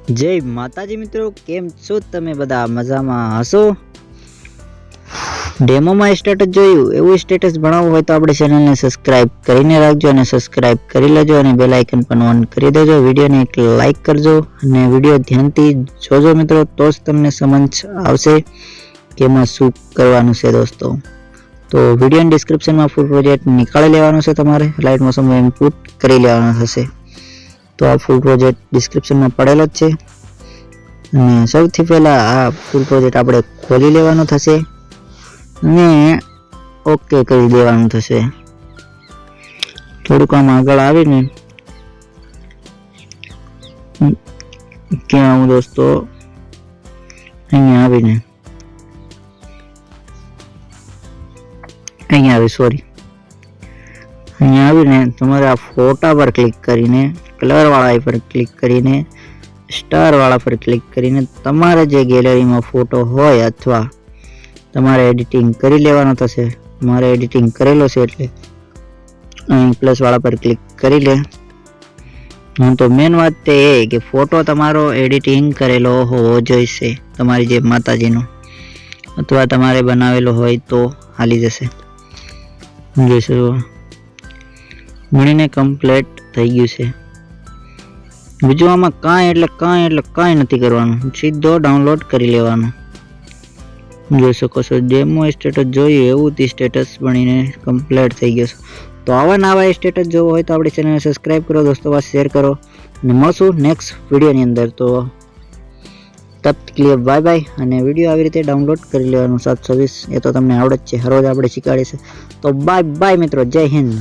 जय माताजी मित्रों, केम छो तमे बधा मजामां हशो। डेमो में स्टेटस जोयुं एवुं स्टेटस बनाववुं होय तो आपणी चेनल ने सब्सक्राइब करीने राखजो अने सब्सक्राइब करी लेजो अने बेल आइकन पण ऑन करी देजो। वीडियो ने एक लाइक करजो अने वीडियो ध्यानथी जोजो मित्रों, तो ज तमने समझ आवशे के एमां शुं करवानुं छे दोस्तों। तो वीडियो डिस्क्रिप्शन में फूल प्रोजेक्ट निकाळी लेवानो छे, तमारे लाइट मोशन में इनपुट करी लेवानो थशे। तो आ फूल प्रोजेक्ट डिस्क्रिप्शन में पड़ेलो ज छे अने सौथी पहेला आ फूल प्रोजेक्ट आपणे खोली लेवानो थशे ने ओके करी देवानुं थशे। थोड़ुंक आम आगळ आवीने क्यां आવું दोस्तों, अहींया आवीने अहींया आवी सॉरी अहींया आवीने तमारे आ फोटा पर क्लिक करीने कलर वाला पर क्लिक करीने स्टार वाला पर क्लिक करीने तमारे जे गैलरी में फोटो होय अथवा तमारे एडिटिंग करी लेवानो थशे। मारे एडिटिंग करेलो छे एटले અહીં प्लस वाला पर क्लिक करी ले। हाँ तो मेन बात ते ए के फोटो तमारो एडिटिंग करेलो होवो जोईशे, तमारी जे माताजीनो अथवा तमारे बनावेलो होय तो हाली जशे। જોઈ શકો બનીને કમ્પ્લીટ થઈ ગયું છે। બીજું આમાં કાંઈ નથી કરવાનું, સીધો ડાઉનલોડ કરી લેવાનું। જોઈ શકો છો ડેમો સ્ટેટસ જોયું એવું તે સ્ટેટસ બનીને કમ્પ્લીટ થઈ ગયો છે। તો આવા નવા સ્ટેટસ જોવો હોય તો આપણી ચેનલને સબસ્ક્રાઇબ કરો, દોસ્તો પાસે શેર કરો અને મળશું નેક્સ્ટ વિડીયોની અંદર। તો તબ તક लिए बाय बाय। અને વિડીયો આવી રીતે ડાઉનલોડ કરી લેવાનું 720 એ તો તમને આવડે જ છે, હરોજ આપણે શીખવાડીએ છે। તો બાય બાય મિત્રો, જય હિન્દ।